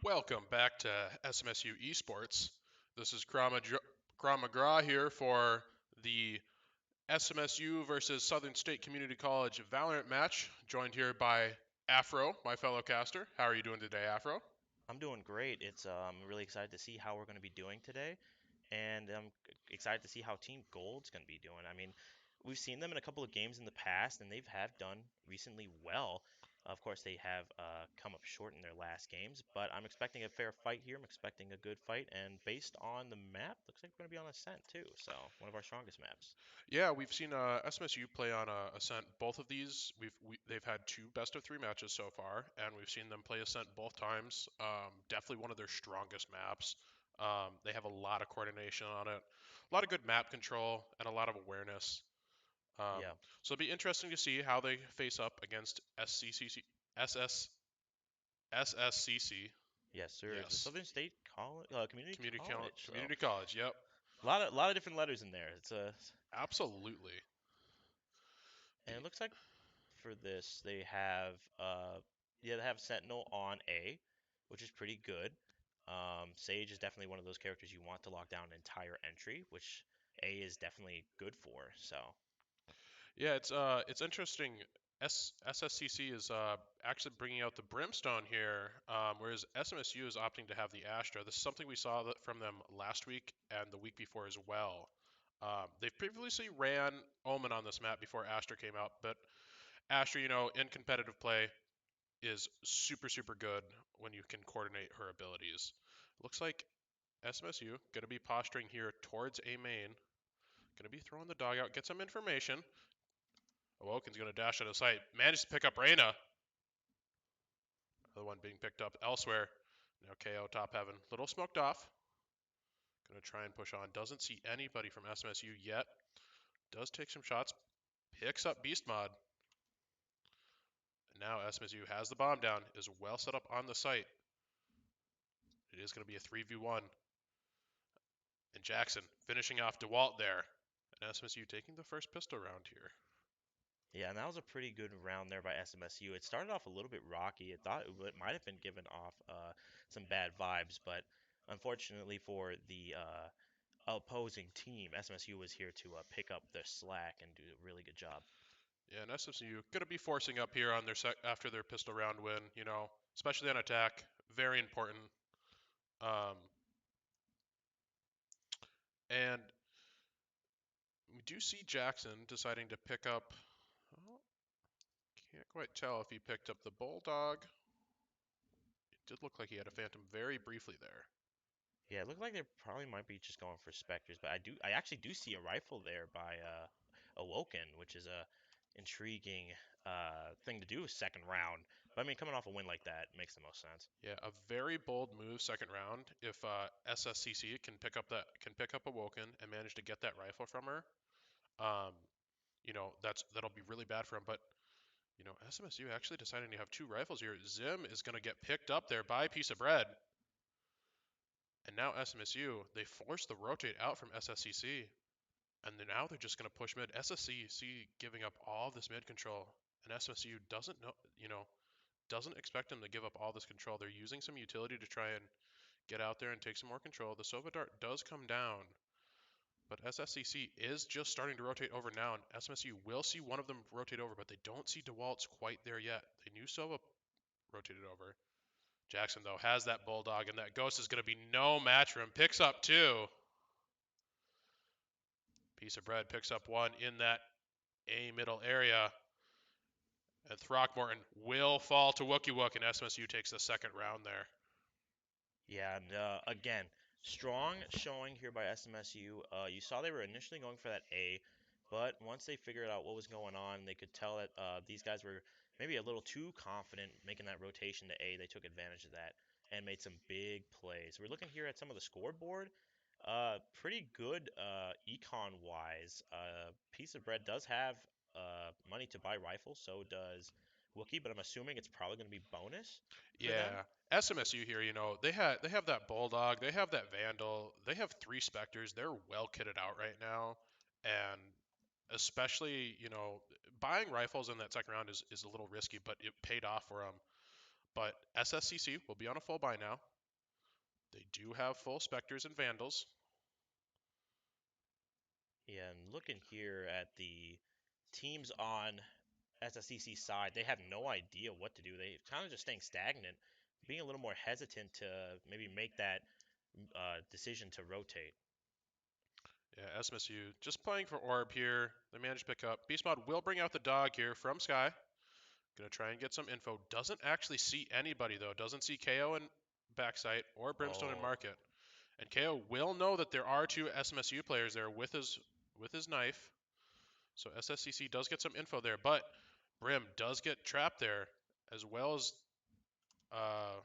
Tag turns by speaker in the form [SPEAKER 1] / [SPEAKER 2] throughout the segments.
[SPEAKER 1] Welcome back to SMSU Esports. This is Kram McGraw here for the SMSU versus Southern State Community College Valorant match, joined here by Afro, my fellow caster. How are you doing today, Afro?
[SPEAKER 2] I'm doing great. I'm really excited to see how we're going to be doing today, and I'm excited to see how Team Gold's going to be doing. I mean, we've seen them in a couple of games in the past, and they've have done recently well. Of course, they have come up short in their last games, but I'm expecting a fair fight here. I'm expecting a good fight, and based on the map, looks like we're going to be on Ascent too. So one of our strongest maps.
[SPEAKER 1] Yeah, we've seen SMSU play on Ascent. Both of these, they've had two best of three matches so far, and we've seen them play Ascent both times. Definitely one of their strongest maps. They have a lot of coordination on it, a lot of good map control, and a lot of awareness.
[SPEAKER 2] Yeah.
[SPEAKER 1] So it'll be interesting to see how they face up against SS, SSCC.
[SPEAKER 2] Yes, sir. It's a
[SPEAKER 1] Yes,
[SPEAKER 2] Southern State College, Community College. So
[SPEAKER 1] Community College. Yep,
[SPEAKER 2] a lot of different letters in there.
[SPEAKER 1] absolutely.
[SPEAKER 2] And it
[SPEAKER 1] Be
[SPEAKER 2] looks like for this they have Sentinel on A, which is pretty good. Sage is definitely one of those characters you want to lock down an entire entry, which A is definitely good for. So
[SPEAKER 1] Yeah, it's interesting. SSCC is actually bringing out the Brimstone here, whereas SMSU is opting to have the Astra. This is something we saw from them last week and the week before as well. They've previously ran Omen on this map before Astra came out, but Astra, in competitive play, is super, super good when you can coordinate her abilities. Looks like SMSU going to be posturing here towards A main, going to be throwing the dog out, get some information. Awoken's going to dash out of sight. Manages to pick up Reyna. The one being picked up elsewhere. Now KO top heaven. Little smoked off. Going to try and push on. Doesn't see anybody from SMSU yet. Does take some shots. Picks up Beast Mod. And now SMSU has the bomb down. Is well set up on the site. It is going to be a 3v1. And Jackson finishing off DeWalt there. And SMSU taking the first pistol round here.
[SPEAKER 2] yeah, and that was a pretty good round there by SMSU. It started off a little bit rocky. It thought it might have been giving off some bad vibes, but unfortunately for the opposing team, SMSU was here to pick up the slack and do a really good job.
[SPEAKER 1] Yeah, and SMSU going to be forcing up here on their after their pistol round win. Especially on attack, very important. Um, and we do see Jackson deciding to pick up. Oh, can't quite tell if he picked up the Bulldog. It did look like he had a Phantom very briefly there.
[SPEAKER 2] Yeah, it looked like they probably might be just going for specters, but I actually do see a rifle there by Awoken, which is a intriguing thing to do second round. But I mean, coming off a win like that makes the most sense.
[SPEAKER 1] Yeah, a very bold move second round. If SSCC can pick up Awoken and manage to get that rifle from her, um, that'll be really bad for him. But SMSU actually deciding to have two rifles here. Zim is going to get picked up there by Piece of Bread. And now SMSU, they force the rotate out from SSCC. And then now they're just going to push mid. SSCC giving up all this mid control. And SMSU doesn't know, doesn't expect them to give up all this control. They're using some utility to try and get out there and take some more control. The Sova Dart does come down. But SSCC is just starting to rotate over now, and SMSU will see one of them rotate over, but they don't see DeWalt's quite there yet. They knew Sova rotated over. Jackson, though, has that Bulldog, and that Ghost is going to be no match for him. Picks up two. Piece of Bread picks up one in that A middle area. And Throckmorton will fall to Wookie Wook, and SMSU takes the second round there.
[SPEAKER 2] Yeah, and again, strong showing here by SMSU. You saw they were initially going for that A, but once they figured out what was going on, they could tell that these guys were maybe a little too confident making that rotation to A. They took advantage of that and made some big plays. We're looking here at some of the scoreboard. Pretty good econ wise. Piece of Bread does have money to buy rifles, so does Wookie, but I'm assuming it's probably going to be bonus for them.
[SPEAKER 1] Yeah, SMSU here, they have that Bulldog, they have that Vandal, they have three Spectres. They're well kitted out right now, and especially buying rifles in that second round is a little risky, but it paid off for them. But SSCC will be on a full buy now. They do have full Spectres and Vandals.
[SPEAKER 2] Yeah, and looking here at the teams on SSCC side, they have no idea what to do. They kind of just staying stagnant, being a little more hesitant to maybe make that decision to rotate.
[SPEAKER 1] Yeah, SMSU just playing for Orb here. They managed to pick up. Beast Mod will bring out the dog here from Sky. Gonna try and get some info. Doesn't actually see anybody though. Doesn't see KO in backside or Brimstone in
[SPEAKER 2] Oh,
[SPEAKER 1] market. And KO will know that there are two SMSU players there with his knife. So SSCC does get some info there, but Brim does get trapped there, as well as uh,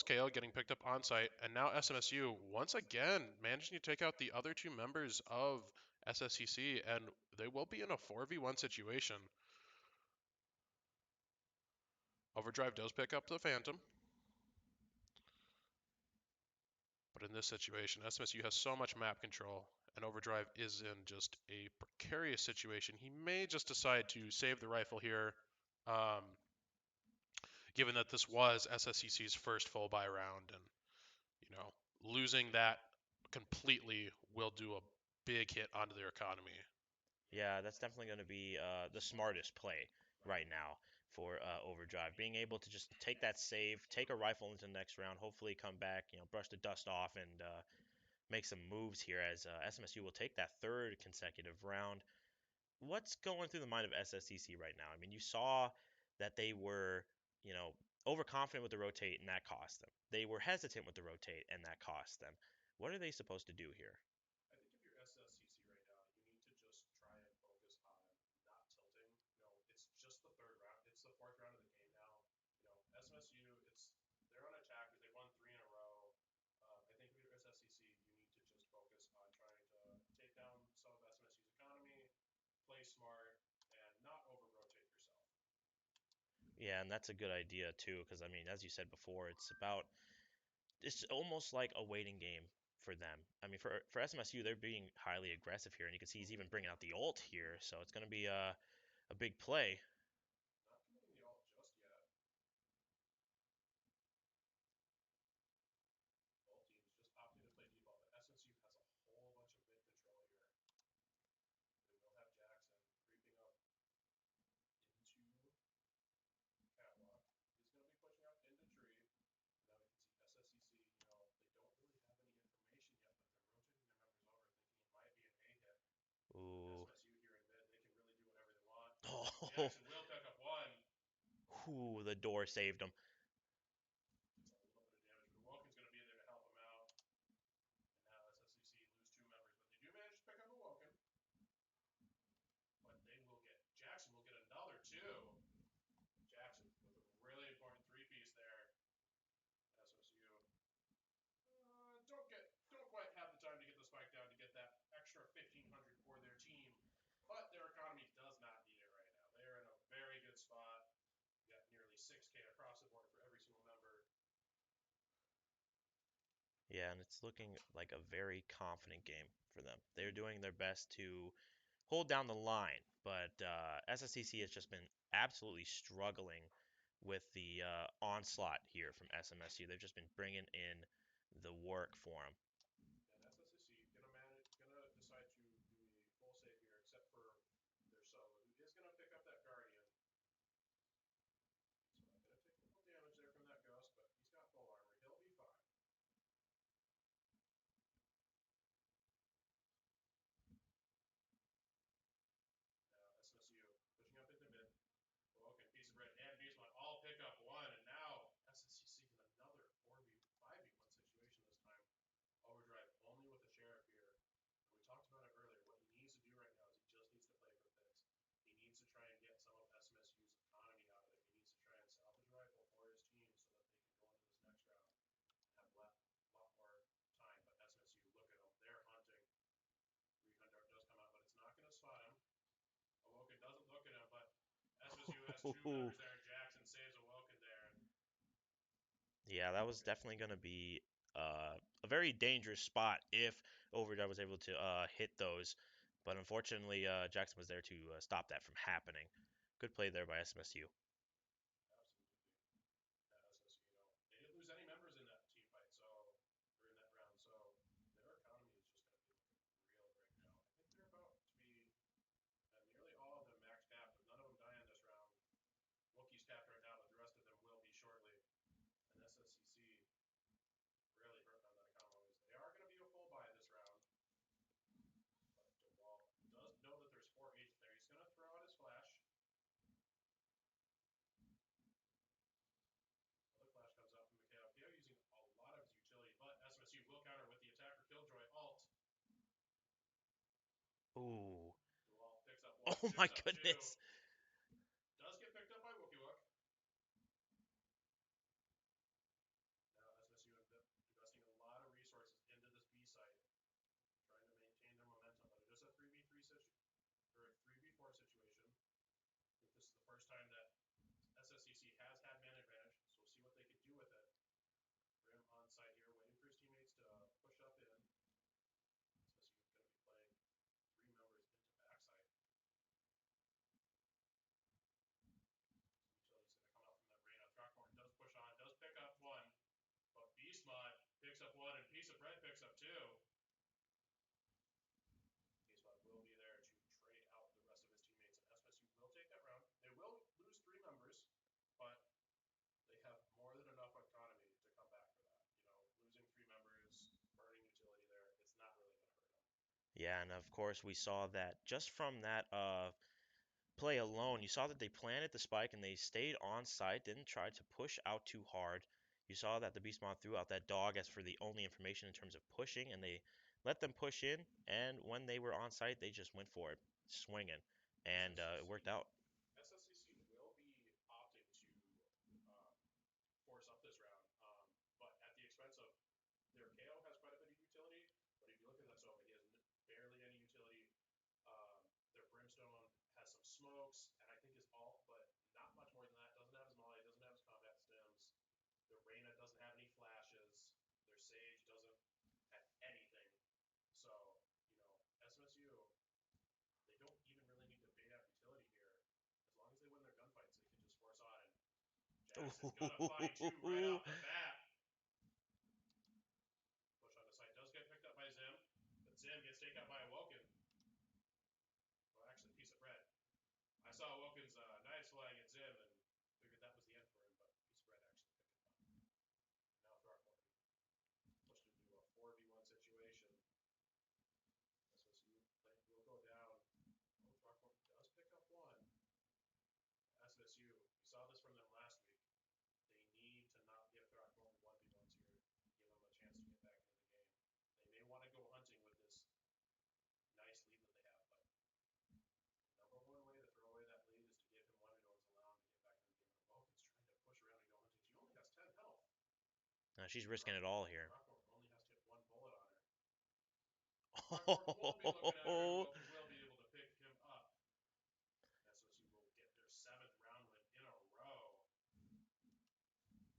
[SPEAKER 1] KO getting picked up on site, and now SMSU once again managing to take out the other two members of SSCC, and they will be in a 4v1 situation. Overdrive does pick up the Phantom, but in this situation, SMSU has so much map control, and Overdrive is in just a precarious situation. He may just decide to save the rifle here, um, given that this was SSCC's first full buy round, and losing that completely will do a big hit onto their economy.
[SPEAKER 2] yeah, that's definitely going to be the smartest play right now for Overdrive. Being able to just take that save, take a rifle into the next round, hopefully come back, brush the dust off and make some moves here as SMSU will take that third consecutive round. What's going through the mind of SSCC right now? I mean, you saw that they were, overconfident with the rotate and that cost them. They were hesitant with the rotate and that cost them. What are they supposed to do here?
[SPEAKER 1] I think if you're SSCC right now, you need to just try and focus on not tilting. It's just the third round. It's the fourth round of the game now. SMSU, they're on attack because they won three in a row. I think if you're SSCC, you need to just focus on trying to take down some of SMSU's economy, play smart, and not over rotate yourself.
[SPEAKER 2] Yeah, and that's a good idea too, because I mean, as you said before, it's almost like a waiting game for them. I mean, for SMSU, they're being highly aggressive here, and you can see he's even bringing out the ult here, so it's going to be a big play.
[SPEAKER 1] Not committing the ult just yet. Both teams just opting to play default, but SMSU has a whole bunch of mid control here. They will have Jackson creeping up into catwalk. He's going to be pushing up into tree. Now we can see SSCC, they don't really have any information yet, but they're rotating their members over, thinking it might be an A hit.
[SPEAKER 2] Ooh.
[SPEAKER 1] SMSU here in mid, they can really do whatever they want.
[SPEAKER 2] Oh,
[SPEAKER 1] Jackson will pick up one.
[SPEAKER 2] ooh, the door saved him.
[SPEAKER 1] It's a little bit of damage, but Woken's going to be in there to help him out. And now SSCC lose two members, but they do manage to pick up a Woken. But they will get, Jackson will get another two. Jackson with a really important three-piece there. SMSU don't quite have the time to get the spike down to get that extra 1,500 for their team, but their economy does not need it right now. They are in a very good spot. You got nearly 6K across the board for every single member.
[SPEAKER 2] Yeah, and it's looking like a very confident game for them. They're doing their best to hold down the line, but SSCC has just been absolutely struggling with the onslaught here from SMSU. They've just been bringing in the work for them.
[SPEAKER 1] And SSCC gonna decide to do a full save here, except for their solo, who is gonna pick up that guardian. So gonna take a little damage there from that ghost, but he's got full armor. He'll be fine. Now SMSU pushing up into mid. Woken, Piece of Bread, and Beastmon all pick up one, and now SSCC in another 5v1 situation this time. Overdrive only with the sheriff here. And we talked about it earlier. What he needs to do right now is he just needs to play for picks. He needs to try and get some of SMSU's economy out of it. He needs to try and salvage a rifle for his team so that they can go into this next round and have a lot more time. But SMSU, look at them. They're hunting. Recon Dart does come out, but it's not going to spot him. Awoken doesn't look at him, but SMSU has two members there, and Jackson saves Awoken there.
[SPEAKER 2] Yeah, that was definitely going to be a very dangerous spot if Overdrive was able to hit those. But unfortunately, Jackson was there to stop that from happening. Good play there by SMSU.
[SPEAKER 1] Absolutely. SSU, they didn't lose any members in that team fight, so
[SPEAKER 2] Oh my
[SPEAKER 1] Picks up two.
[SPEAKER 2] goodness.
[SPEAKER 1] Does get picked up by Wookie Wook. Now SMSU investing a lot of resources into this B site, trying to maintain their momentum. But it is a 3v3 or a 3v4 situation. I think this is the first time that SSCC has had man advantage, so we'll see what they can do with it. Grim on site here, waiting for his teammates to push up in. SSU is going to be playing 3 members into backside. Utility's going to come out from that Reyna. Throckmorton does push on, does pick up one, but Beastmod picks up one, and Piece of Bread picks up two. Beastmod will be there to trade out the rest of his teammates, and SMSU will take that round. They will lose 3 members, but they have more than enough economy to come back for that. Losing 3 members, burning utility there, it's not really going to hurt them.
[SPEAKER 2] Yeah, and of course we saw that just from that play alone, you saw that they planted the spike and they stayed on site, didn't try to push out too hard. You saw that the Beastmon threw out that dog as for the only information in terms of pushing, and they let them push in. And when they were on site, they just went for it, swinging, and it worked out.
[SPEAKER 1] SSCC will be opting to um, force up this round, but at the expense of their KO has quite a bit of utility. But if you look at that Sova, he has barely any utility. Their Brimstone has some smokes, and I think his ult, but not much more than that. Doesn't have his Molly, doesn't have his combat stims. Their Reyna doesn't have any flashes. Their Sage doesn't have anything. So, SMSU, they don't even really need to bait out utility here. As long as they win their gunfights, they can just force on. And Jackson's gonna find two right off the bat. Push on the side does get picked up by Zim, but Zim gets taken out by Awoken. Well, actually, Piece of Bread. I saw Awoken's knives flying at Zim and figured that was the end for him, but Piece of Bread actually picked him up. Now Throckmorton pushed into a 4v1 situation. SSU will go down. Oh, Throckmorton does pick up one. SSU, we saw this from them last week. They need to not give Throckmorton 1v1s here. Give him a chance to get back into the game. They may want to go hunting with this nice lead that they have, but number one way to throw away that lead is to give him 1v1s, allow him to get back into the game. And Vulcan's trying to push around and go hunting. She only has 10 health.
[SPEAKER 2] She's risking it all here.
[SPEAKER 1] Throckmorton only has to hit 1 bullet on her. Throckmorton won't be looking at her, and Woken will be able to pick him up. SSU will get their 7th round win in a row.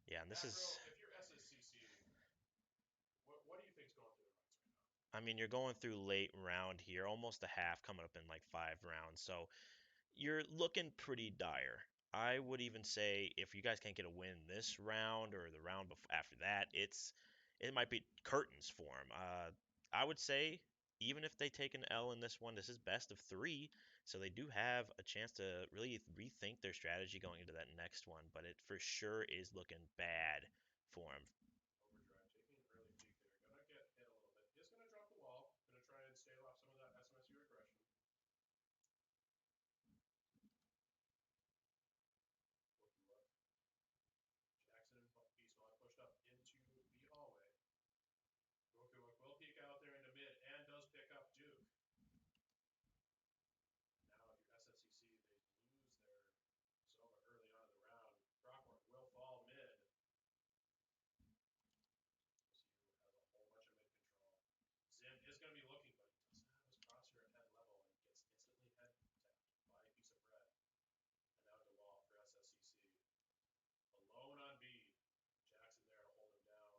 [SPEAKER 2] Yeah, and this is.
[SPEAKER 1] If you're SSCC, what do you think's going through their minds right now?
[SPEAKER 2] I mean, you're going through late round here, almost a half, coming up in like 5 rounds. So you're looking pretty dire. I would even say if you guys can't get a win this round or the round after that, it might be curtains for them. I would say even if they take an L in this one, this is best of 3, so they do have a chance to really rethink their strategy going into that next one. But it for sure is looking bad for them.
[SPEAKER 1] Overdrive taking an early peek there. Gonna get hit a little bit. Is gonna drop the wall. Gonna try and stave off some of that SMSU aggression. Jackson and Beastmon pushed up into the hallway. Roku will peek out there into mid and does pick up Duke. Now if you're SSCC, they lose their Sova early on in the round. Throckmorton will fall mid. SSU has a whole bunch of mid control. Zim is going to be looking, but he doesn't have his crosshair at head level and gets instantly head tapped by a Piece of Bread. And now DeWalt for SSCC. Alone on B. Jackson there to hold him down.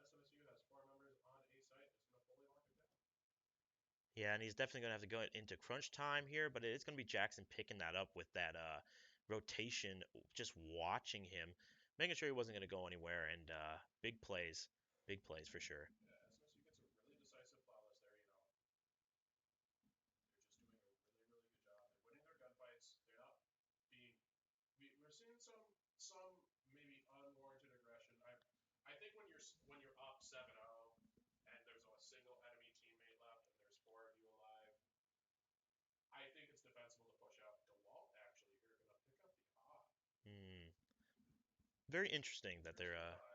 [SPEAKER 1] Well, SMSU has 4 members on A site. It's going to fully lock him down.
[SPEAKER 2] Yeah, and he's definitely going to have to go into crunch time here, but it's going to be Jackson picking that up with that rotation, just watching him, making sure he wasn't going to go anywhere, and big plays for sure.
[SPEAKER 1] Yeah, SMSU gets a really decisive flawless there. They're just doing a really, really good job. They're winning their gunfights. They're not being. We're seeing some maybe unwarranted aggression. I think when you're up 7-0 and there's a single enemy teammate left and there's 4 of you alive, I think it's defensible to push out. DeWalt actually here going to pick up the eye.
[SPEAKER 2] Hmm. Very interesting that
[SPEAKER 1] There's
[SPEAKER 2] they're.
[SPEAKER 1] the eye.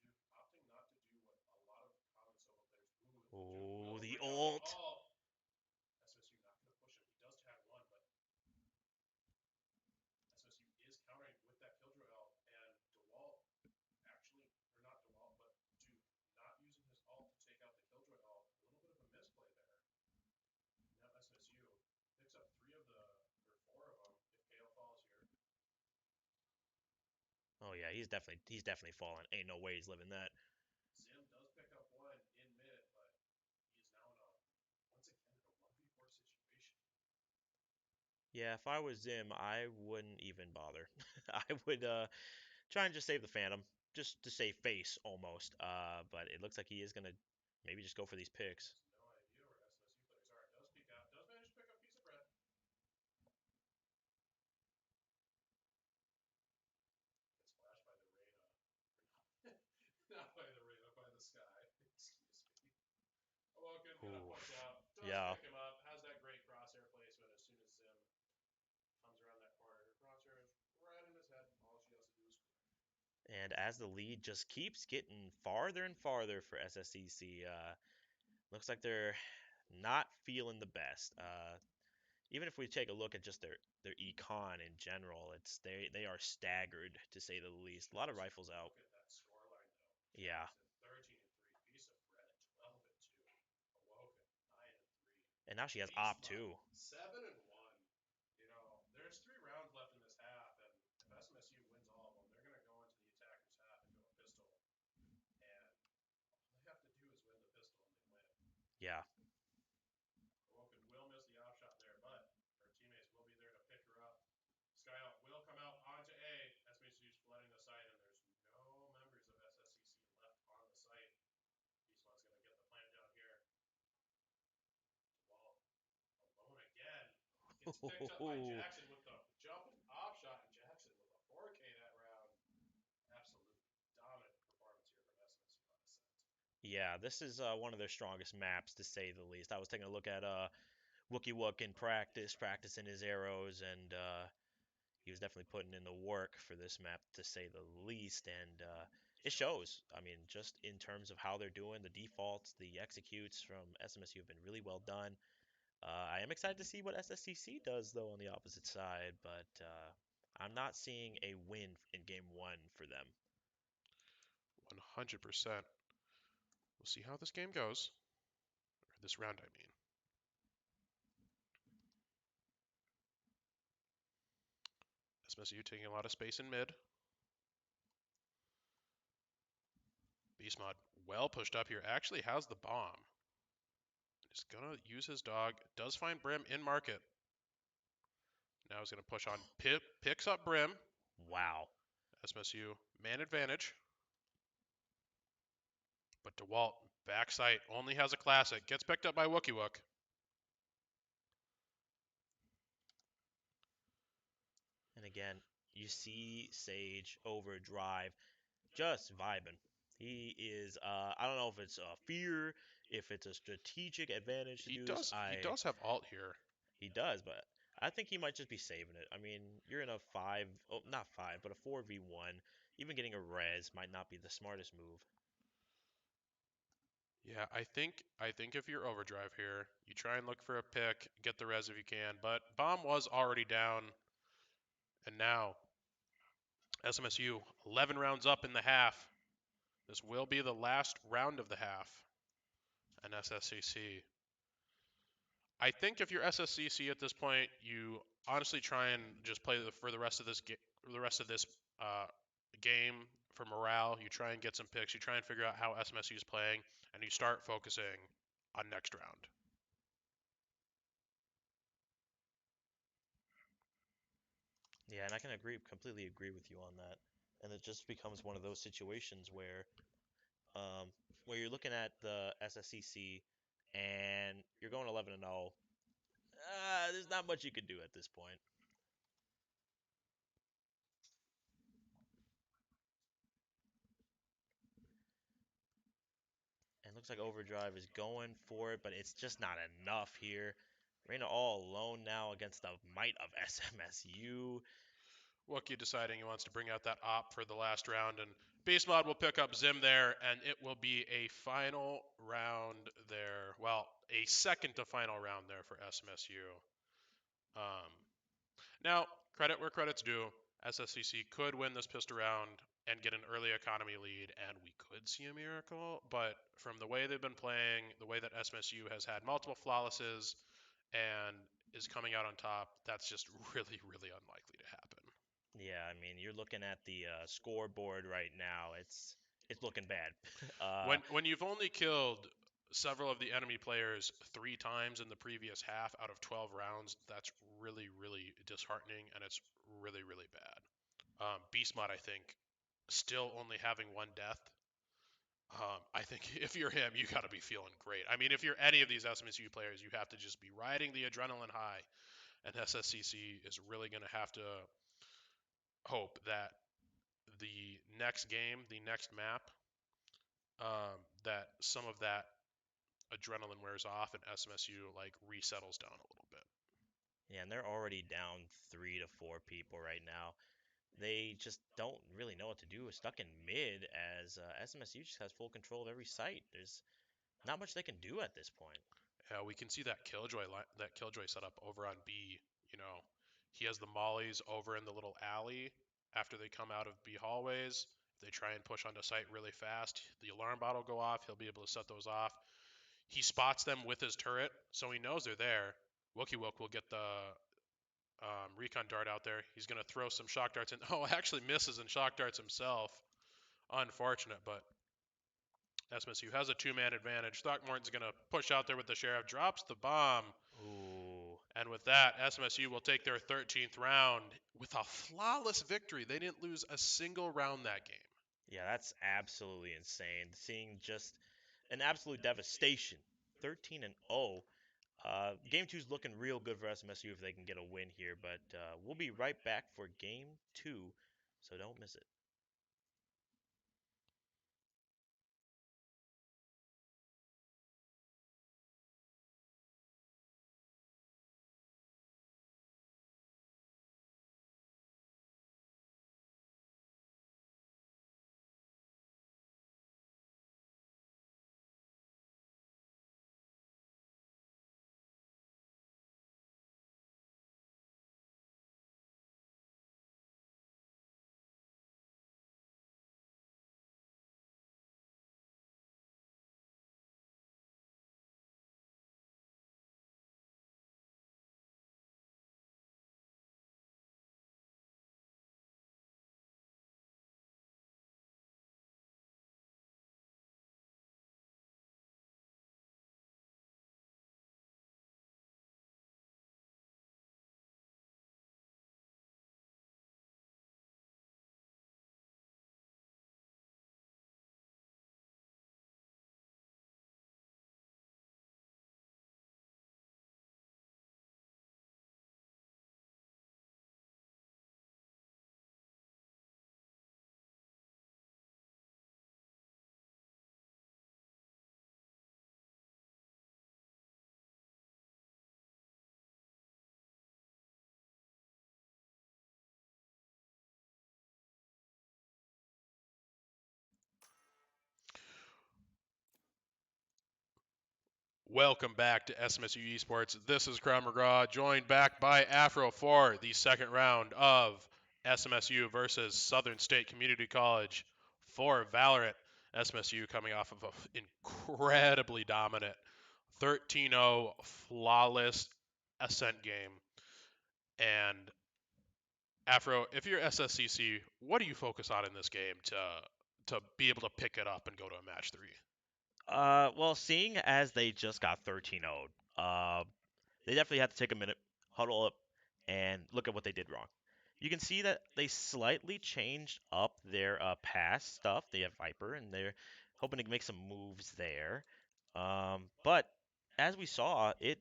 [SPEAKER 1] Duke opting not to do what a lot of common solo players do,
[SPEAKER 2] he's definitely fallen. Ain't no way he's living that.
[SPEAKER 1] Zim does pick up one in mid, but he's now in a once again in a 1v4 situation.
[SPEAKER 2] Yeah, if I was him, I wouldn't even bother. I would try and just save the Phantom, just to save face almost. But it looks like he is gonna maybe just go for these picks.
[SPEAKER 1] Has no idea where SMSU players are. Does peek out, does manage to pick up a piece of bread. Gets flashed by the Reyna. Not by the Reyna, by the sky. Excuse me. Awoken gonna
[SPEAKER 2] Ooh,
[SPEAKER 1] push out. Does
[SPEAKER 2] yeah.
[SPEAKER 1] pick him up. Has that great crosshair placement as soon as Zim comes around that corner. Her crosshair is right in his head. All she has to do is
[SPEAKER 2] And as the lead just keeps getting farther and farther for SSCC, looks like they're not feeling the best. Even if we take a look at just their econ in general, it's they are staggered to say the least. A lot of
[SPEAKER 1] just
[SPEAKER 2] rifles out.
[SPEAKER 1] look at that scoreline though.
[SPEAKER 2] Yeah,
[SPEAKER 1] Jackson 13 and 3, piece of bread at 12 and 2, Awoken 9 and 3,
[SPEAKER 2] and now she has
[SPEAKER 1] Beast
[SPEAKER 2] op
[SPEAKER 1] Mod
[SPEAKER 2] too.
[SPEAKER 1] 7 and 1. You know, there's 3 rounds left in this half, and if SMSU wins all of them, they're gonna go into the attacker's half and go a pistol, and all they have to do is win the pistol and they win.
[SPEAKER 2] Yeah,
[SPEAKER 1] Awoken will miss the off shot there, but her teammates will be there to pick her up. Skyhawk will come out onto A. SMSU's flooding the site, and there's no members of SSCC left on the site. Beastmod's going to get the plant down here. Wall alone again. Gets picked up by Jackson with the jumping off shot, and Jackson with a 4K that round. Absolutely dominant performance here from SMSU on the set.
[SPEAKER 2] yeah. This is one of their strongest maps to say the least. I was taking a look at Wookie Wook in practice, practicing his arrows, and he was definitely putting in the work for this map to say the least, and it shows. I mean, just in terms of how they're doing, the defaults, the executes from SMSU have been really well done. I am excited to see what SSCC does though on the opposite side, but I'm not seeing a win in game one for them.
[SPEAKER 1] 100%. We'll see how this game goes. Or this round, I mean. SMSU taking a lot of space in mid. Beastmod well pushed up here. Actually has the bomb. Is gonna use his dog. Does find Brim in market. Now he's gonna push on. Picks up Brim.
[SPEAKER 2] Wow.
[SPEAKER 1] SMSU man advantage. But DeWalt backside only has a classic. Gets picked up by Wookie Wook.
[SPEAKER 2] And again, you see Sage overdrive just vibing. He is I don't know if it's a fear, if it's a strategic advantage to
[SPEAKER 1] He
[SPEAKER 2] do this.
[SPEAKER 1] does he does have alt here.
[SPEAKER 2] He does, but I think he might just be saving it. I mean, you're in a five, oh, not five, but a 4v1. Even getting a res might not be the smartest move.
[SPEAKER 1] Yeah, I think if you're overdrive here, you try and look for a pick, get the res if you can. But bomb was already down, and now SMSU 11 rounds up in the half. This will be the last round of the half, and SSCC. I think if you're SSCC at this point, you honestly try and just play for the rest of this game for morale. You try and get some picks. You try and figure out how SMSU is playing, and you start focusing on next round.
[SPEAKER 2] Yeah, and I can completely agree with you on that. And it just becomes one of those situations um, where you're looking at the SSCC and you're going 11 and 0. There's not much you could do at this point. And it looks like Overdrive is going for it, but it's just not enough here. Reina all alone now against the might of SMSU.
[SPEAKER 1] Wookie deciding he wants to bring out that op for the last round, and Beast Mod will pick up Zim there, and it will be a final round there. Well, a second to final round there for SMSU. Um, Now, credit where credit's due. SSCC could win this pistol round and get an early economy lead, and we could see a miracle. But from the way they've been playing, the way that SMSU has had multiple flawlesses and is coming out on top, that's just really, really unlikely to happen.
[SPEAKER 2] Yeah, I mean, you're looking at the scoreboard right now. It's looking bad. uh,
[SPEAKER 1] When you've only killed several of the enemy players 3 times in the previous half out of 12 rounds, that's really, really disheartening, and it's really, really bad. Beast Mod, I think, still only having 1 death. I think if you're him, you got to be feeling great. I mean, if you're any of these SMSU players, you have to just be riding the adrenaline high, and SSCC is really going to have to hope that the next game, the next map, that some of that adrenaline wears off and SMSU like resettles down a little bit.
[SPEAKER 2] yeah, and they're already down 3 to 4 people right now. They just don't really know what to do. Stuck in mid as SMSU just has full control of every site. There's not much they can do at this point.
[SPEAKER 1] We can see that Killjoy setup over on B. You know, he has the mollies over in the little alley after they come out of B hallways. If they try and push onto site really fast, the alarm bot will go off. He'll be able to set those off. He spots them with his turret, so he knows they're there. Wookie Wook will get the recon dart out there. He's going to throw some shock darts in. Oh, actually misses and shock darts himself. Unfortunate, but SMSU has a 2-man advantage. Throckmorton's going to push out there with the sheriff, drops the bomb,
[SPEAKER 2] Ooh,
[SPEAKER 1] and with that, SMSU will take their 13th round with a flawless victory. They didn't lose a single round that game.
[SPEAKER 2] yeah, that's absolutely insane. Seeing just an absolute devastation. 13 and 0. Game two's looking real good for SMSU if they can get a win here, but we'll be right back for game two, so don't miss it.
[SPEAKER 1] Welcome back to SMSU Esports. This is Crown McGraw, joined back by Afro for the second round of SMSU versus Southern State Community College for Valorant. SMSU coming off of an incredibly dominant 13-0 flawless ascent game. And Afro, if you're SSCC, what do you focus on in this game to be able to pick it up and go to a match 3?
[SPEAKER 2] Well, seeing as they just got 13-0, they definitely had to take a minute, huddle up, and look at what they did wrong. You can see that they slightly changed up their pass stuff. They have Viper, and they're hoping to make some moves there. But as we saw, it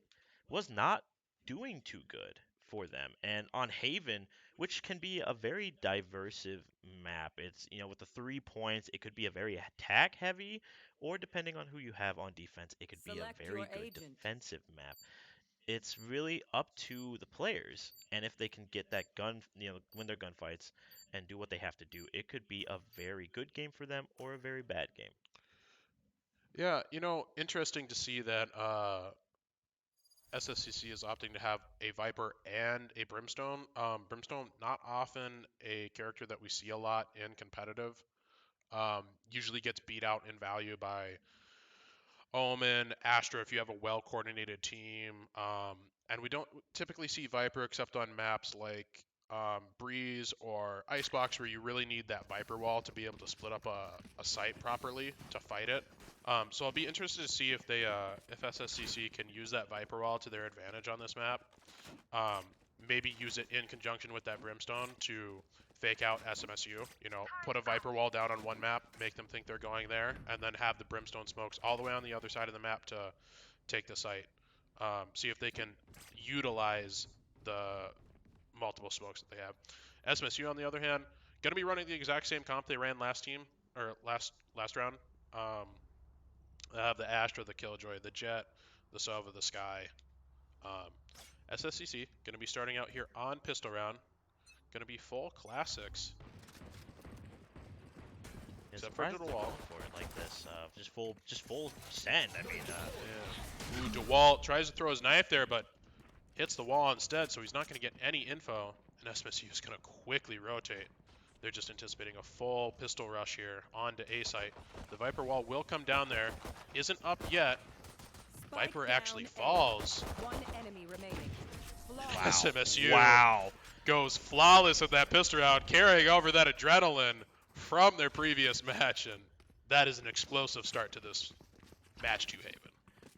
[SPEAKER 2] was not doing too good for them. And on Haven, which can be a very diversive map, it's, with the 3 points, it could be a very attack heavy, or depending on who you have on defense, it could be a
[SPEAKER 3] Select your
[SPEAKER 2] very good
[SPEAKER 3] agent.
[SPEAKER 2] defensive map. It's really up to the players, and if they can get that gun, win their gunfights and do what they have to do, it could be a very good game for them or a very bad game.
[SPEAKER 1] Yeah, interesting to see that SSCC is opting to have a Viper and a Brimstone. Brimstone, not often a character that we see a lot in competitive. Usually gets beat out in value by Omen, Astra if you have a well coordinated team. And we don't typically see Viper except on maps like Breeze or Icebox where you really need that Viper wall to be able to split up a site properly to fight it. So I'll be interested to see if if SSCC can use that Viper wall to their advantage on this map. Um, Maybe use it in conjunction with that Brimstone to fake out SMSU. You know, put a Viper wall down on one map, make them think they're going there, and then have the Brimstone smokes all the way on the other side of the map to take the site. See if they can utilize the multiple smokes that they have. SMSU, on the other hand, going to be running the exact same comp they ran last team or last round. They have the Astra, the Killjoy, the Jet, the Sova, the Sky. Um, SSCC going to be starting out here on pistol round. Going to be full classics,
[SPEAKER 2] Yeah,
[SPEAKER 1] except for
[SPEAKER 2] surprised they're
[SPEAKER 1] DeWalt.
[SPEAKER 2] going for it like this. Just full send. I mean,
[SPEAKER 1] Yeah. Ooh, DeWalt tries to throw his knife there, but hits the wall instead, so he's not going to get any info. And SMSU is going to quickly rotate. They're just anticipating a full pistol rush here onto A site. The Viper wall will come down there. Isn't up yet. Viper actually falls.
[SPEAKER 3] One enemy remaining.
[SPEAKER 2] wow,
[SPEAKER 1] SMSU
[SPEAKER 2] wow.
[SPEAKER 1] goes flawless with that pistol round, carrying over that adrenaline from their previous match, and that is an explosive start to this match 2 Haven.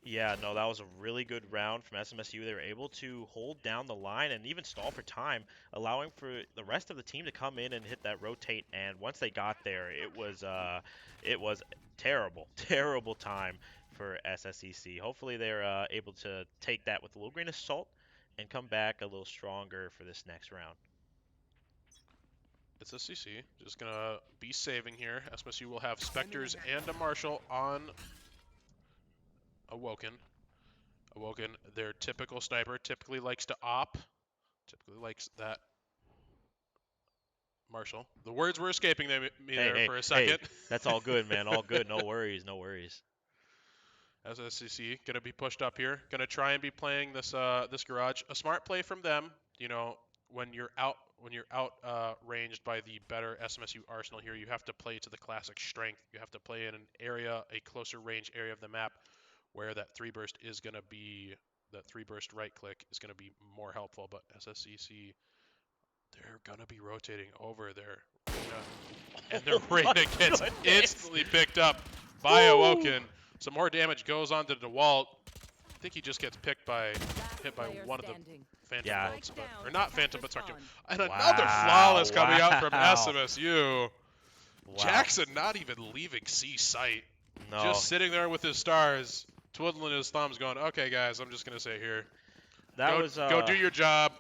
[SPEAKER 2] Yeah, no, that was a really good round from SMSU. They were able to hold down the line and even stall for time, allowing for the rest of the team to come in and hit that rotate. And once they got there, it was terrible, terrible time for SSCC. Hopefully, they're able to take that with a little grain of salt and come back a little stronger for this next round.
[SPEAKER 1] It's a CC, just gonna be saving here. SMSU will have Spectres and a Marshal on Awoken. Awoken, their typical sniper, typically likes to op, typically likes that Marshal. The words were escaping me
[SPEAKER 2] Hey,
[SPEAKER 1] there
[SPEAKER 2] hey,
[SPEAKER 1] for a
[SPEAKER 2] hey,
[SPEAKER 1] second.
[SPEAKER 2] that's all good, man. All good. No worries, no worries.
[SPEAKER 1] SSCC gonna be pushed up here. Gonna try and be playing this garage. A smart play from them. You know, when you're out ranged by the better SMSU arsenal here, you have to play to the classic strength. You have to play in an area, a closer range area of the map, where that three burst right click is gonna be more helpful. But SSCC, they're gonna be rotating over their arena, and their
[SPEAKER 2] Oh my
[SPEAKER 1] arena gets
[SPEAKER 2] goodness.
[SPEAKER 1] instantly picked up by
[SPEAKER 2] Woo!
[SPEAKER 1] Awoken. Some more damage goes on to DeWalt. I think he just gets hit by one of the Phantom
[SPEAKER 2] Yeah.
[SPEAKER 1] bolts, or not Phantom, but Spectre. And another
[SPEAKER 2] Wow,
[SPEAKER 1] flawless coming out from
[SPEAKER 2] wow.
[SPEAKER 1] SMSU.
[SPEAKER 2] Wow.
[SPEAKER 1] Jackson not even leaving C site,
[SPEAKER 2] No,
[SPEAKER 1] just sitting there with his stars, twiddling his thumbs, going, "Okay, guys, I'm just gonna sit here.
[SPEAKER 2] that was
[SPEAKER 1] Go do your job."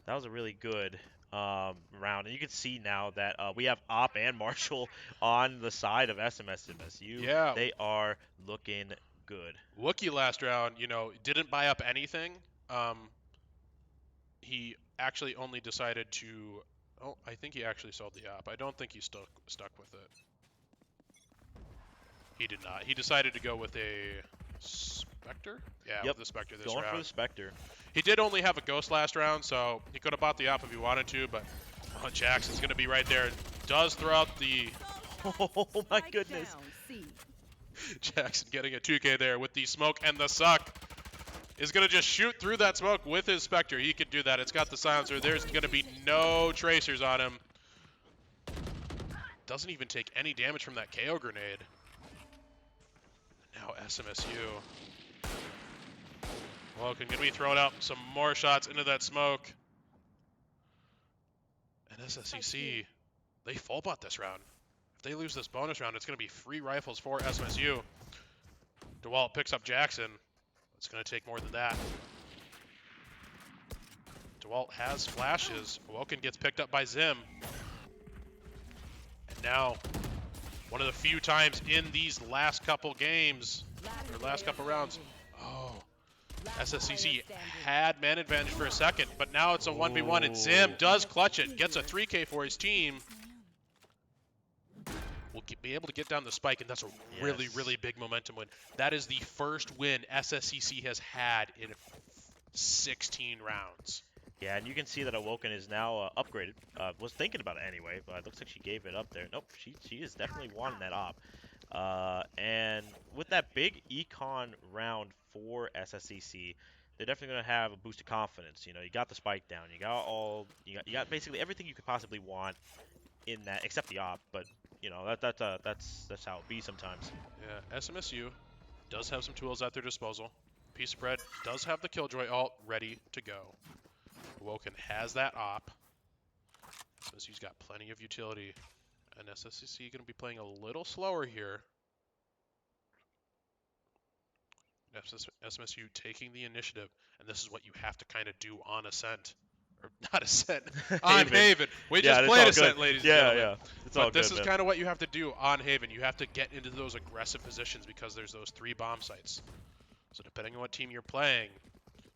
[SPEAKER 2] that was a really good round, and you can see now that we have Op and Marshall on the side of SMSU.
[SPEAKER 1] Yeah,
[SPEAKER 2] They are looking good.
[SPEAKER 1] Wookie last round, you know, didn't buy up anything. Um, he actually only decided to. Oh, I think he actually sold the op. I don't think he stuck with it. He did not. He decided to go with a Spectre. Yeah,
[SPEAKER 2] Yep,
[SPEAKER 1] with the Spectre this
[SPEAKER 2] going for
[SPEAKER 1] round.
[SPEAKER 2] the Spectre.
[SPEAKER 1] He did only have a Ghost last round, so he could have bought the op if he wanted to. But Jackson's going to be right there. Does throw out the
[SPEAKER 2] Oh my goodness.
[SPEAKER 1] Jackson getting a 2K there with the smoke and the suck. Is going to just shoot through that smoke with his Spectre. He can do that. It's got the silencer. There's going to be no tracers on him. Doesn't even take any damage from that KO grenade. Now SMSU. Logan going to be throwing out some more shots into that smoke. And SSCC, they full bot this round. If they lose this bonus round, it's going to be free rifles for SMSU. DeWalt picks up Jackson. It's going to take more than that. DeWalt has flashes. Woken gets picked up by Zim. And now, one of the few times in these last couple games, or last couple rounds, SSCC had man advantage for a second, but now it's a 1v1, and Zim does clutch it, gets a 3K for his team. Will be able to get down the spike, and that's a really, really big momentum win. That is the first win SSCC has had in 16 rounds.
[SPEAKER 2] Yeah, and you can see that Awoken is now upgraded. Was thinking about it anyway, but it looks like she gave it up there. Nope, she is definitely wanting that op. And with that big econ round for SSCC, they're definitely gonna have a boost of confidence. You know, you got the spike down, you got basically everything you could possibly want in that, except the op. But you know that's how it be sometimes.
[SPEAKER 1] Yeah, SMSU does have some tools at their disposal. Piece of Bread does have the Killjoy ult ready to go. Woken has that op. SMSU's got plenty of utility. And SSCC going to be playing a little slower here. SMSU taking the initiative, and this is what you have to kind of do on Ascent. Or not Ascent, on
[SPEAKER 2] Haven.
[SPEAKER 1] Haven. We
[SPEAKER 2] Yeah,
[SPEAKER 1] just
[SPEAKER 2] it's
[SPEAKER 1] played
[SPEAKER 2] all good.
[SPEAKER 1] Ascent, ladies and
[SPEAKER 2] Yeah,
[SPEAKER 1] gentlemen.
[SPEAKER 2] yeah, it's all
[SPEAKER 1] But this
[SPEAKER 2] good,
[SPEAKER 1] is
[SPEAKER 2] man.
[SPEAKER 1] kind of what you have to do on Haven. You have to get into those aggressive positions because there's those 3 bomb sites. So depending on what team you're playing,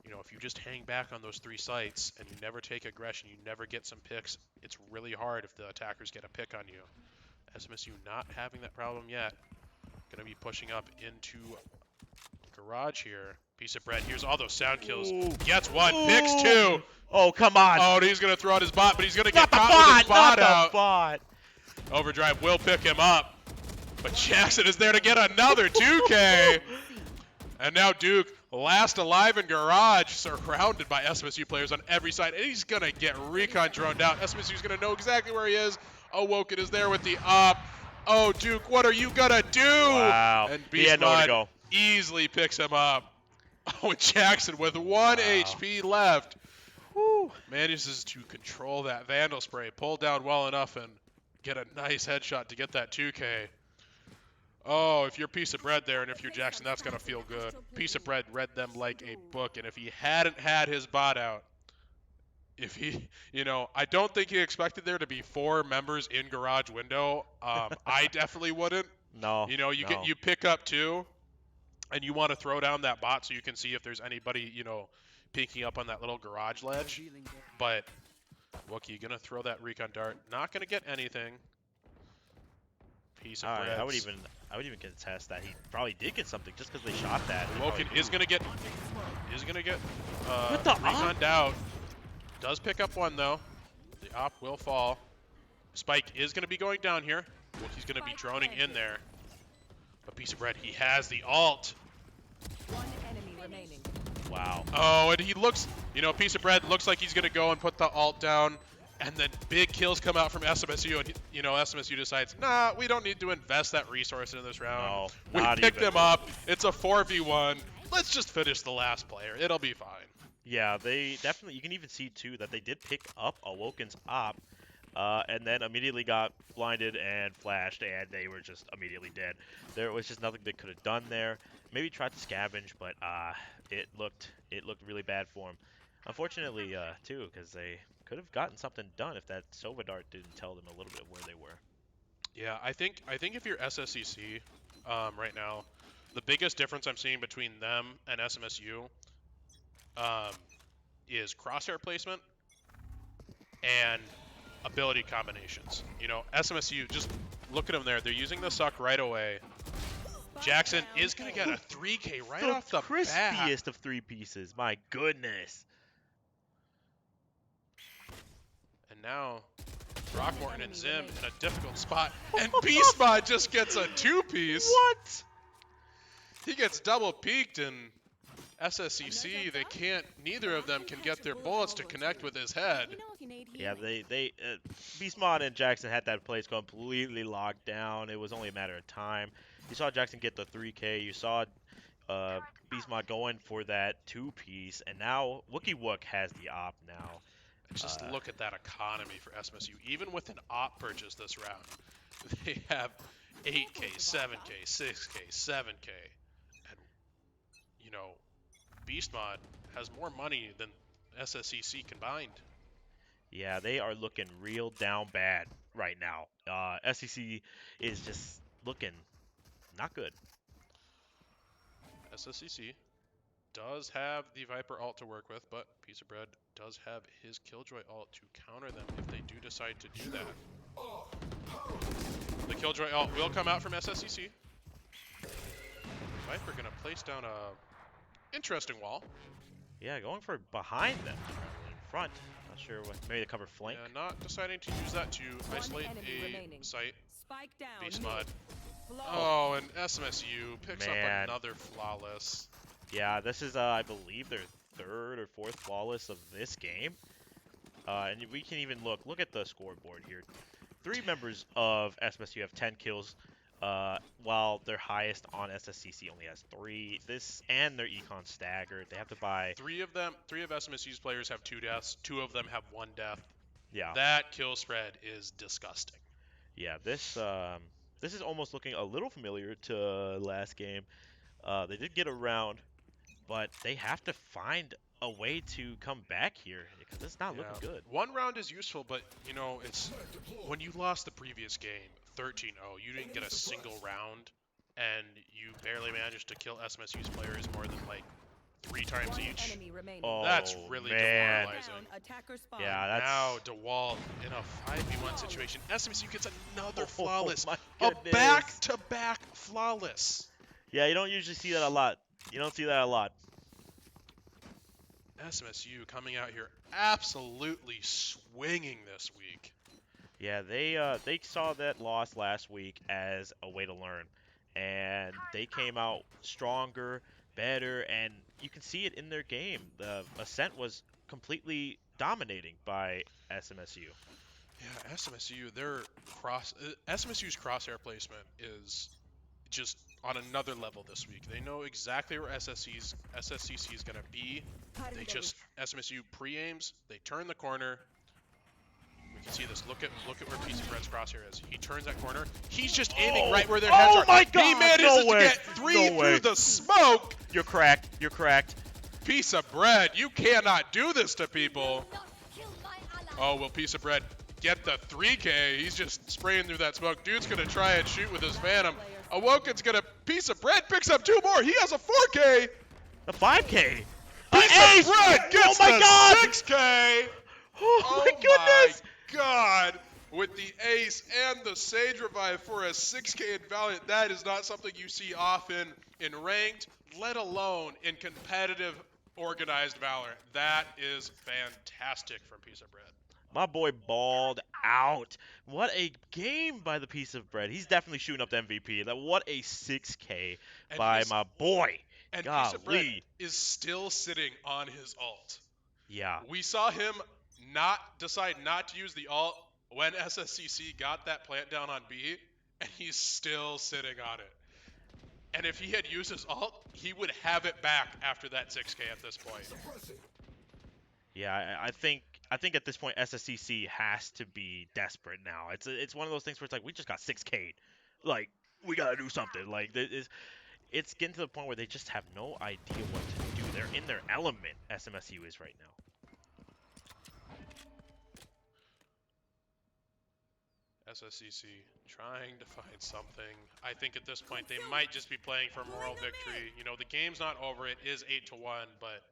[SPEAKER 1] you know, if you just hang back on those 3 sites and you never take aggression, you never get some picks, it's really hard if the attackers get a pick on you. SMSU not having that problem yet. Going to be pushing up into garage here. Piece of Bread. Here's all those sound kills.
[SPEAKER 2] Ooh.
[SPEAKER 1] Gets 1, picks
[SPEAKER 2] Ooh.
[SPEAKER 1] 2.
[SPEAKER 2] Oh, come on.
[SPEAKER 1] Oh, and he's going to throw out his bot, but he's going to
[SPEAKER 2] Not
[SPEAKER 1] get
[SPEAKER 2] the
[SPEAKER 1] caught with his
[SPEAKER 2] bot. Not
[SPEAKER 1] bot
[SPEAKER 2] the
[SPEAKER 1] out.
[SPEAKER 2] bot.
[SPEAKER 1] Overdrive will pick him up. But Jackson is there to get another 2K. And now Duke, last alive in garage, surrounded by SMSU players on every side. And he's going to get recon droned out. SMSU's going to know exactly where he is. Awoken is there with the op. Oh, Duke, what are you going to do?
[SPEAKER 2] Wow.
[SPEAKER 1] And
[SPEAKER 2] He had nowhere to
[SPEAKER 1] Beastmod
[SPEAKER 2] go.
[SPEAKER 1] easily picks him up. Oh, and Jackson with 1
[SPEAKER 2] Wow.
[SPEAKER 1] HP left
[SPEAKER 2] Whew.
[SPEAKER 1] manages to control that Vandal spray, pull down well enough, and get a nice headshot to get that 2K. Oh, if you're Piece of Bread there, and if you're Jackson, that's going to feel good. Piece of Bread read them like a book, and if he hadn't had his bot out, if he, you know, I don't think he expected there to be 4 members in garage window. I definitely wouldn't.
[SPEAKER 2] No.
[SPEAKER 1] You know,
[SPEAKER 2] No.
[SPEAKER 1] you pick up 2, and you want to throw down that bot so you can see if there's anybody, you know, peeking up on that little garage ledge. But Wookie gonna throw that recon dart, not gonna get anything. Piece of bread.
[SPEAKER 2] I would even contest that he probably did get something just because they shot that.
[SPEAKER 1] Woken is gonna get
[SPEAKER 2] What the
[SPEAKER 1] reconed out. Does pick up 1 though. The op will fall. Spike is gonna be going down here. Wookie's gonna be droning in there. But Piece of Bread, he has the ult.
[SPEAKER 3] 1 enemy remaining.
[SPEAKER 2] Wow.
[SPEAKER 1] Oh, and he looks, you know, Piece of Bread looks like he's gonna go and put the ult down, and then big kills come out from SMSU, and you know, SMSU decides, nah, we don't need to invest that resource into this round.
[SPEAKER 2] No,
[SPEAKER 1] We
[SPEAKER 2] not
[SPEAKER 1] picked
[SPEAKER 2] even.
[SPEAKER 1] them up. It's a 4v1. Let's just finish the last player. It'll be fine.
[SPEAKER 2] Yeah, they definitely. You can even see too that they did pick up Awoken's op, and then immediately got blinded and flashed, and they were just immediately dead. There was just nothing they could have done there. Maybe tried to scavenge, but it looked really bad for him. Unfortunately, too, because they could have gotten something done if that Sova dart didn't tell them a little bit where they were.
[SPEAKER 1] Yeah, I think if you're SSCC right now, the biggest difference I'm seeing between them and SMSU is crosshair placement and ability combinations. You know, SMSU, just look at them there. They're using the suck right away. Jackson is going to get a 3K right
[SPEAKER 2] the
[SPEAKER 1] off the bat.
[SPEAKER 2] crispiest of 3 pieces. My goodness.
[SPEAKER 1] And now Throckmorton and Zim in a difficult spot. And Beastmod just gets a 2-piece.
[SPEAKER 2] What?
[SPEAKER 1] He gets double peeked, and SSCC, they can't, neither of them can get their bullets to connect with his head.
[SPEAKER 2] Yeah, Beastmod and Jackson had that place completely locked down. It was only a matter of time. You saw Jackson get the 3K. You saw Beastmod going for that 2-piece, and now Wookie Wook has the op now.
[SPEAKER 1] Just look at that economy for SMSU. Even with an op purchase this round, they have 8K, 7K, 6K, 7K. And, you know, Beastmod has more money than SSCC combined.
[SPEAKER 2] Yeah, they are looking real down bad right now. SCC is just looking not good.
[SPEAKER 1] SSCC does have the Viper ult to work with, but Piece of Bread does have his Killjoy ult to counter them if they do decide to do that. The Killjoy ult will come out from SSCC. Viper gonna place down a interesting wall.
[SPEAKER 2] Yeah, going for behind them rather than in front. Not sure what. Maybe the cover flank.
[SPEAKER 1] Yeah, not deciding to use that to isolate a site.
[SPEAKER 3] Spike down.
[SPEAKER 1] Beastmod. Oh, and SMSU picks up
[SPEAKER 2] Man.
[SPEAKER 1] another flawless.
[SPEAKER 2] Yeah, this is I believe their third or fourth flawless of this game. And we can even look at the scoreboard here. 3 members of SMSU have 10 kills, while their highest on SSCC only has 3. This and their econ staggered. They have to buy.
[SPEAKER 1] Three of SMSU's players have 2 deaths. 2 of them have 1 death.
[SPEAKER 2] Yeah,
[SPEAKER 1] That kill spread is disgusting.
[SPEAKER 2] yeah. This is almost looking a little familiar to last game. They did get around, but they have to find a way to come back here because it's not looking good.
[SPEAKER 1] 1 round is useful, but you know, it's when you lost the previous game 13-0, you didn't get a single round, and you barely managed to kill SMSU's players more than like 3 times
[SPEAKER 3] One
[SPEAKER 1] each.
[SPEAKER 3] enemy remaining.
[SPEAKER 2] Oh,
[SPEAKER 1] That's really
[SPEAKER 2] man.
[SPEAKER 1] demoralizing.
[SPEAKER 3] Down, attacker spawn.
[SPEAKER 2] Yeah, that's.
[SPEAKER 1] Now DeWalt in a 5v1 situation. SMSU gets another flawless.
[SPEAKER 2] Oh,
[SPEAKER 1] A
[SPEAKER 2] my goodness.
[SPEAKER 1] back-to-back flawless.
[SPEAKER 2] Yeah, you don't usually see that a lot. You don't see that a lot.
[SPEAKER 1] SMSU coming out here absolutely swinging this week.
[SPEAKER 2] Yeah, they saw that loss last week as a way to learn, and they came out stronger, better, and you can see it in their game. The Ascent was completely dominating by SMSU.
[SPEAKER 1] Yeah, SMSU, SMSU's crosshair placement is just on another level this week. They know exactly where SSCC is going to be. They just SMSU pre-aims, they turn the corner. We can see this. Look at where Piece of Bread's crosshair is. He turns that corner. He's just aiming right where their heads are.
[SPEAKER 2] Oh my God!
[SPEAKER 1] He manages
[SPEAKER 2] No
[SPEAKER 1] to
[SPEAKER 2] way.
[SPEAKER 1] get 3
[SPEAKER 2] No way.
[SPEAKER 1] through the smoke.
[SPEAKER 2] You're cracked. You're cracked.
[SPEAKER 1] Piece of Bread, you cannot do this to people. Oh, will Piece of Bread get the 3K? He's just spraying through that smoke. Dude's gonna try and shoot with his Phantom. Awoken's gonna Piece of Bread picks up 2 more. He has a 4K.
[SPEAKER 2] The 5K.
[SPEAKER 1] Piece of Bread gets
[SPEAKER 2] Oh my
[SPEAKER 1] the
[SPEAKER 2] God.
[SPEAKER 1] 6K.
[SPEAKER 2] Oh my goodness.
[SPEAKER 1] My God. With the ace and the Sage Revive for a 6K in Valiant, that is not something you see often in ranked, let alone in competitive organized Valorant. That is fantastic from Piece of Bread.
[SPEAKER 2] My boy balled out. What a game by the Piece of Bread. He's definitely shooting up to MVP. What a 6K
[SPEAKER 1] And
[SPEAKER 2] by
[SPEAKER 1] he's-
[SPEAKER 2] my boy.
[SPEAKER 1] And Piece of Bread
[SPEAKER 2] Golly.
[SPEAKER 1] is still sitting on his ult.
[SPEAKER 2] Yeah.
[SPEAKER 1] We saw him decide not to use the ult when SSCC got that plant down on B, and he's still sitting on it. And if he had used his ult, he would have it back after that 6K at this point.
[SPEAKER 2] Yeah, I think at this point SSCC has to be desperate now. It's one of those things where it's like we just got 6K'd. Like we gotta do something. Like it's getting to the point where they just have no idea what to do. They're in their element. SMSU is right now.
[SPEAKER 1] SSCC trying to find something. I think at this point they might just be playing for moral victory. You know, the game's not over. It is 8-1, but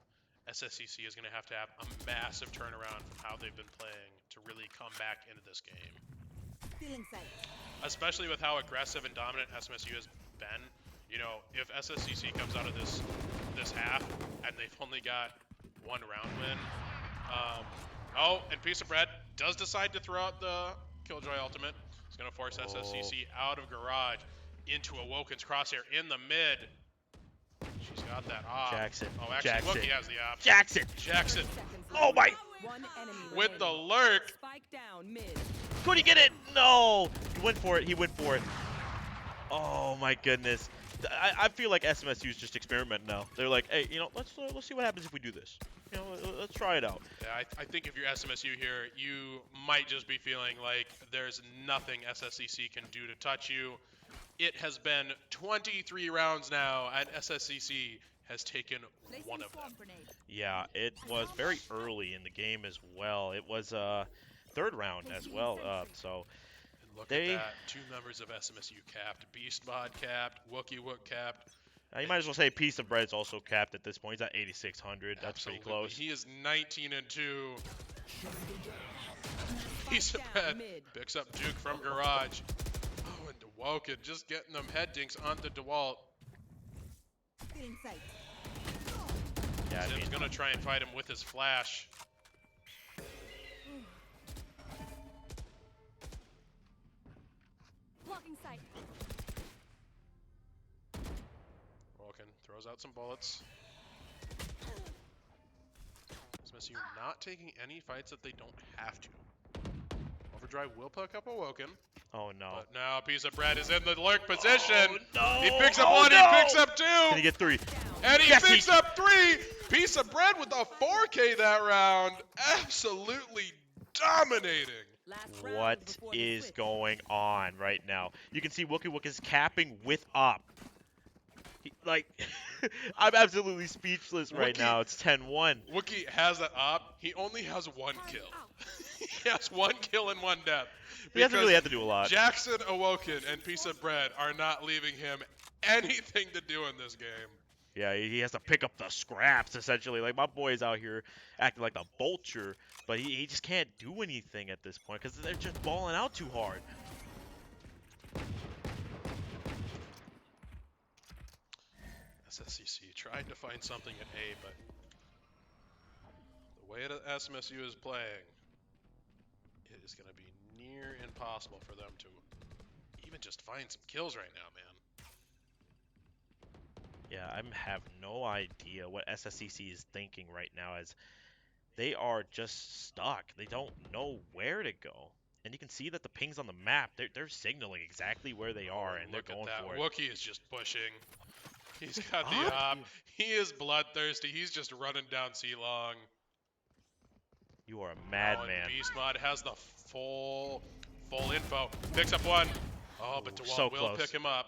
[SPEAKER 1] SSCC is going to have a massive turnaround from how they've been playing to really come back into this game. Especially with how aggressive and dominant SMSU has been. You know, if SSCC comes out of this half and they've only got 1 round win. Oh, and Piece of Bread does decide to throw out the Killjoy ultimate. It's going to force SSCC out of Garage into Awoken's crosshair in the mid. She's got that off.
[SPEAKER 2] Jackson.
[SPEAKER 1] Oh, actually,
[SPEAKER 2] Jackson.
[SPEAKER 1] Wookie has the op.
[SPEAKER 2] Jackson.
[SPEAKER 1] Jackson
[SPEAKER 2] Oh my.
[SPEAKER 3] One enemy
[SPEAKER 1] with the
[SPEAKER 3] remaining.
[SPEAKER 1] lurk.
[SPEAKER 3] Spike down mid.
[SPEAKER 2] Could he get it? No. He went for it. He went for it. Oh my goodness. I feel like SMSU is just experimenting now. They're like, hey, you know, let's see what happens if we do this. You know, let's try it out.
[SPEAKER 1] Yeah, I think if you're SMSU here, you might just be feeling like there's nothing SSCC can do to touch you. It has been 23 rounds now, and SSCC has taken 1 of them.
[SPEAKER 2] Yeah, it was very early in the game as well. It was third round as well. So
[SPEAKER 1] And look
[SPEAKER 2] they-
[SPEAKER 1] at that. 2 members of SMSU capped. Beast Mod capped. Wookie Wook capped.
[SPEAKER 2] you might as well say Piece of Bread's also capped at this point. He's at 8,600. That's
[SPEAKER 1] Absolutely.
[SPEAKER 2] pretty close.
[SPEAKER 1] He is 19-2. Piece of Bread picks up Duke from Garage. Oh, and DeWoken just getting them head dinks onto DeWalt.
[SPEAKER 2] Yeah, I mean,
[SPEAKER 1] Zim's gonna try and fight him with his flash.
[SPEAKER 4] Blocking sight.
[SPEAKER 1] Woken throws out some bullets. SMSU not taking any fights that they don't have to. Overdrive will pick up Awoken.
[SPEAKER 2] Oh no.
[SPEAKER 1] But now a piece of bread is in the lurk position.
[SPEAKER 2] Oh no.
[SPEAKER 1] He picks up
[SPEAKER 2] Oh,
[SPEAKER 1] one,
[SPEAKER 2] no.
[SPEAKER 1] he picks up two.
[SPEAKER 2] Can he get 3?
[SPEAKER 1] And he
[SPEAKER 2] Yes,
[SPEAKER 1] picks up 3. Piece of bread with a 4K that round. Absolutely dominating.
[SPEAKER 3] Last round
[SPEAKER 2] What
[SPEAKER 3] before the
[SPEAKER 2] is
[SPEAKER 3] switch.
[SPEAKER 2] going on right now? You can see Wookie Wook is capping with op. Like, I'm absolutely speechless right
[SPEAKER 1] Wookie-
[SPEAKER 2] now. It's 10-1.
[SPEAKER 1] Wookie has that op. He only has 1 kill. He has 1 kill and 1 death.
[SPEAKER 2] He doesn't really
[SPEAKER 1] Because
[SPEAKER 2] have to do a lot.
[SPEAKER 1] Jackson, Awoken, and Piece of Bread are not leaving him anything to do in this game.
[SPEAKER 2] Yeah, he has to pick up the scraps, essentially. Like, my boy is out here acting like the vulture, but he just can't do anything at this point because they're just balling out too hard.
[SPEAKER 1] SSCC tried to find something at A, but the way that SMSU is playing, it is going to be near impossible for them to even just find some kills right now, man.
[SPEAKER 2] Yeah, I have no idea what SSCC is thinking right now as they are just stuck. They don't know where to go. And you can see that the pings on the map, they're signaling exactly where they are, and they're
[SPEAKER 1] Look at
[SPEAKER 2] going
[SPEAKER 1] that.
[SPEAKER 2] for it.
[SPEAKER 1] Wookie is just pushing. He's got the
[SPEAKER 2] What?
[SPEAKER 1] op. He is bloodthirsty. He's just running down C-Long.
[SPEAKER 2] You are a
[SPEAKER 1] Oh,
[SPEAKER 2] madman.
[SPEAKER 1] and Beast Mod has the full info. Picks up 1. Oh, but
[SPEAKER 2] Ooh,
[SPEAKER 1] DeWalt
[SPEAKER 2] so
[SPEAKER 1] will
[SPEAKER 2] close.
[SPEAKER 1] pick him up.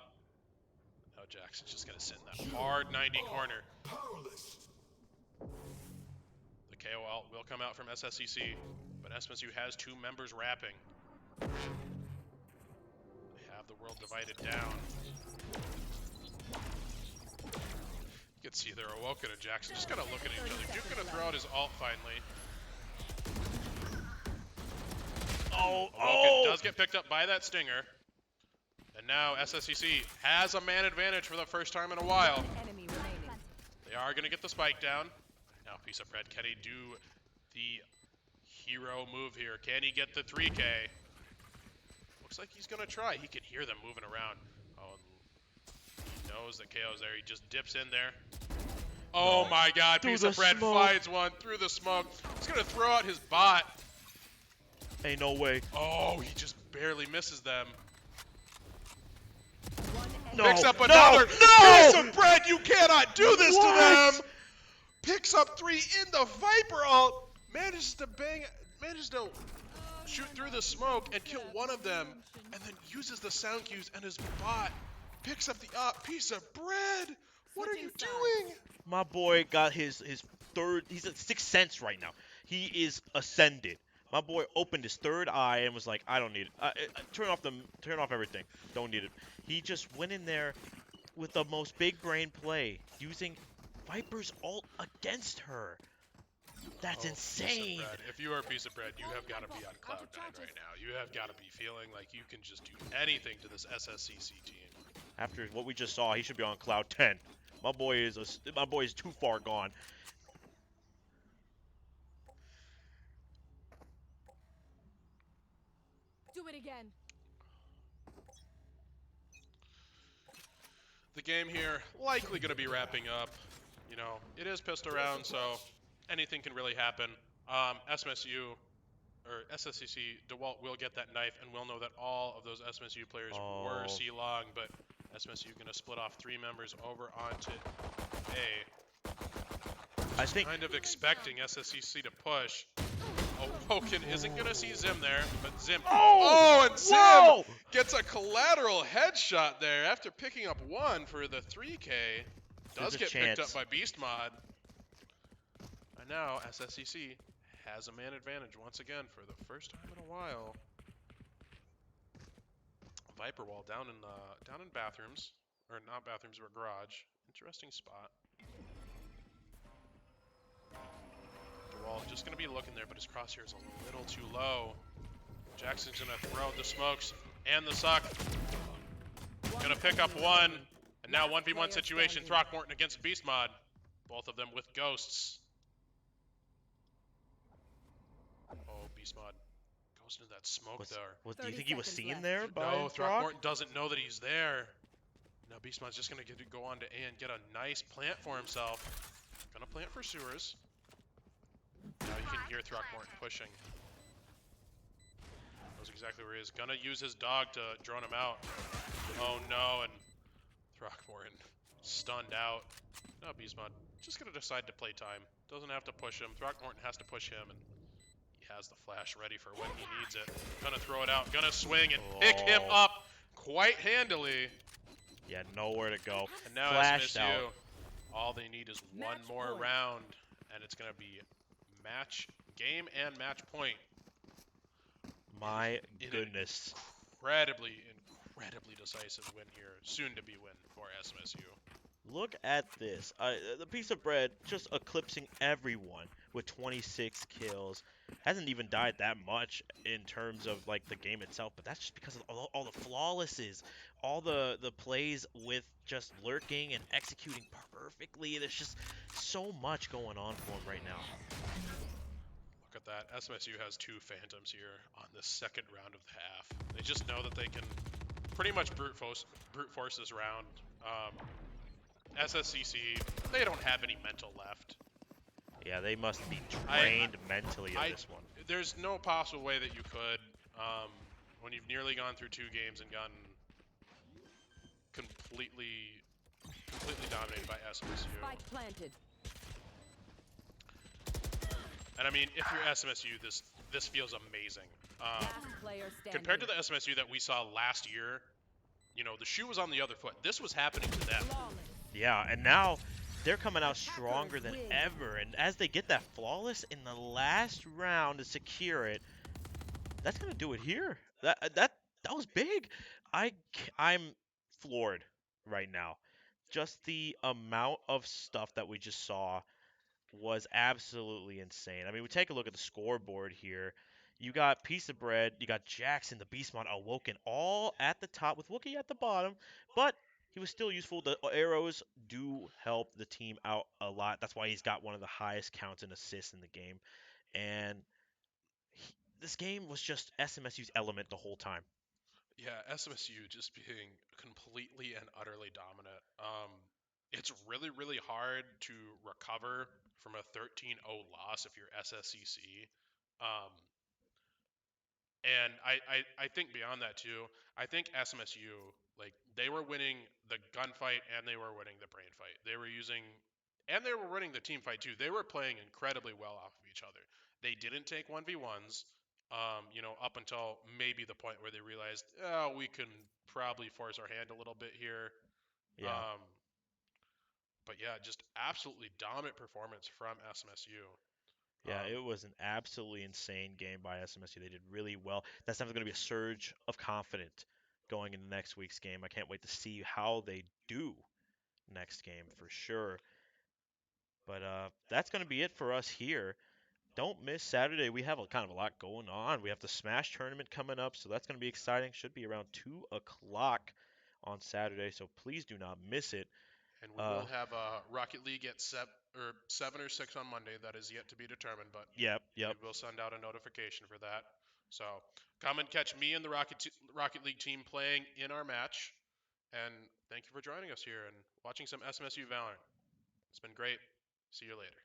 [SPEAKER 1] Now Jackson's just going to sit in that hard 90 corner. The KOL will come out from SSCC, but SMSU has 2 members rapping. They have the world divided down. You can see there, Awoken and Jackson just kind of looking at each other. Duke going to throw out his ult finally.
[SPEAKER 2] Oh,
[SPEAKER 1] Awoken does get picked up by that stinger. And now SSCC has a man advantage for the first time in a while.
[SPEAKER 3] Enemy remaining.
[SPEAKER 1] They are going to get the spike down. Now Piece of Bread, can he do the hero move here? Can he get the 3K? Looks like he's going to try. He can hear them moving around. Oh, he knows that KO's there. He just dips in there. Oh
[SPEAKER 2] No.
[SPEAKER 1] my god,
[SPEAKER 2] Through
[SPEAKER 1] Piece
[SPEAKER 2] the
[SPEAKER 1] of Bread
[SPEAKER 2] smoke.
[SPEAKER 1] finds one through the smoke. He's going to throw out his bot.
[SPEAKER 2] Ain't no way.
[SPEAKER 1] Oh, he just barely misses them.
[SPEAKER 3] One enemy.
[SPEAKER 2] No.
[SPEAKER 1] Picks up
[SPEAKER 2] No.
[SPEAKER 1] another
[SPEAKER 2] No.
[SPEAKER 1] piece of bread. You cannot do this
[SPEAKER 2] What?
[SPEAKER 1] to them. Picks up 3 in the Viper ult. Manages to shoot through the smoke and kill one of them, and then uses the sound cues and his bot picks up the piece of bread. What are you doing?
[SPEAKER 2] My boy got his third. He's at 6th sense right now. He is ascended. My boy opened his third eye and was like, "I don't need it. Turn off everything. Don't need it." He just went in there with the most big brain play, using Viper's ult against her. That's
[SPEAKER 1] Oh,
[SPEAKER 2] insane.
[SPEAKER 1] Piece of bread. If you are a piece of bread, you have got to be on cloud 9 right now. You have got to be feeling like you can just do anything to this SSCC team.
[SPEAKER 2] After what we just saw, he should be on cloud 10. My boy is too far gone.
[SPEAKER 3] Do it again.
[SPEAKER 1] The game here likely going to be wrapping up. You know, it is pistol round, so anything can really happen. SMSU or SSCC, DeWalt will get that knife, and we'll know that all of those SMSU players were
[SPEAKER 2] Oh.
[SPEAKER 1] C-Long, but SMSU going to split off 3 members over onto A.
[SPEAKER 2] I think
[SPEAKER 1] Kind of expecting SSCC to push. Awoken isn't going to see Zim there, but Zim.
[SPEAKER 2] Oh!
[SPEAKER 1] And Zim
[SPEAKER 2] Whoa!
[SPEAKER 1] gets a collateral headshot there after picking up 1 for the 3K. Does
[SPEAKER 2] There's a
[SPEAKER 1] get picked up
[SPEAKER 2] chance.
[SPEAKER 1] by Beast Mod. And now SSCC has a man advantage once again for the first time in a while. Viper wall down in bathrooms, or not bathrooms, but garage. Interesting spot. DeWalt just gonna be looking there, but his crosshair is a little too low. Jackson's gonna throw out the smokes and the suck. Gonna pick up 1, and now 1v1 situation. Throckmorton against Beast Mod. Both of them with ghosts. Oh, Beast Mod goes into that smoke there.
[SPEAKER 2] Do you
[SPEAKER 3] 30
[SPEAKER 2] think he was
[SPEAKER 3] seconds
[SPEAKER 2] seen
[SPEAKER 3] left.
[SPEAKER 2] there by
[SPEAKER 1] No,
[SPEAKER 2] Throck?
[SPEAKER 1] Throckmorton doesn't know that he's there. Now Beast Mod's just gonna go on to A and get a nice plant for himself. Gonna plant for sewers. Now you can hear Throckmorton pushing. Knows exactly where he is. Gonna use his dog to drone him out. Oh no, and Throckmorton stunned out. No, Beastmod just gonna decide to play time. Doesn't have to push him. Throckmorton has to push him, and he has the flash ready for when he needs it. Gonna throw it out. Gonna swing and pick him
[SPEAKER 2] Oh.
[SPEAKER 1] up quite handily.
[SPEAKER 2] Yeah, nowhere to go.
[SPEAKER 1] And now
[SPEAKER 2] Flashed
[SPEAKER 1] SMSU,
[SPEAKER 2] out.
[SPEAKER 1] all they need is one
[SPEAKER 3] Match
[SPEAKER 1] more
[SPEAKER 3] point.
[SPEAKER 1] round, and it's gonna be game and match point.
[SPEAKER 2] My
[SPEAKER 1] In an
[SPEAKER 2] goodness.
[SPEAKER 1] incredibly decisive win here. Soon to be win for SMSU.
[SPEAKER 2] Look at this. The piece of bread just eclipsing everyone with 26 kills. Hasn't even died that much in terms of like the game itself, but that's just because of all the flawlesses, all the plays with just lurking and executing perfectly. There's just so much going on for him right now.
[SPEAKER 1] Look at that. SMSU has two Phantoms here on the second round of the half. They just know that they can pretty much brute force this round. SSCC, they don't have any mental left.
[SPEAKER 2] Yeah, they must be
[SPEAKER 1] I-
[SPEAKER 2] drained mentally in
[SPEAKER 1] I-
[SPEAKER 2] this one.
[SPEAKER 1] There's no possible way that you could, when you've nearly gone through two games and gotten completely dominated by SMSU.
[SPEAKER 3] Spike planted.
[SPEAKER 1] And I mean, if you're SMSU, this feels amazing.
[SPEAKER 3] Last player standing.
[SPEAKER 1] Compared to the SMSU that we saw last year, you know, the shoe was on the other foot. This was happening to them.
[SPEAKER 3] Flawless.
[SPEAKER 2] Yeah, and now they're coming out stronger than ever. And as they get that flawless in the last round to secure it, that's gonna do it here. That was big. I'm floored right now. Just the amount of stuff that we just saw was absolutely insane. I mean, we take a look at the scoreboard here. You got Piece of Bread, you got Jackson, the Beastmon, Awoken, all at the top with Wookiee at the bottom, but he was still useful. The arrows do help the team out a lot. That's why he's got one of the highest counts and assists in the game. And this game was just SMSU's element the whole time.
[SPEAKER 1] Yeah, SMSU just being completely and utterly dominant. It's really hard to recover from a 13-0 loss if you're SSCC. Um, and I think beyond that too, I think SMSU, like, they were winning the gunfight and they were winning the brain fight. They were using, and they were winning the team fight too. They were playing incredibly well off of each other. They didn't take 1v1s, you know, up until maybe the point where they realized, oh, we can probably force our hand a little bit here.
[SPEAKER 2] Yeah.
[SPEAKER 1] But yeah, just absolutely dominant performance from SMSU.
[SPEAKER 2] Yeah, it was an absolutely insane game by SMSU. They did really well. That's definitely going to be a surge of confidence going into next week's game. I can't wait to see how they do next game for sure. But that's going to be it for us here. Don't miss Saturday. We have a kind of a lot going on. We have the Smash tournament coming up, so that's going to be exciting. Should be around 2 o'clock on Saturday, so please do not miss it.
[SPEAKER 1] And we will have Rocket League at 7 or 6 on Monday. That is yet to be determined, but
[SPEAKER 2] Yep.
[SPEAKER 1] we will send out a notification for that. So come and catch me and the Rocket League team playing in our match. And thank you for joining us here and watching some SMSU Valorant. It's been great. See you later.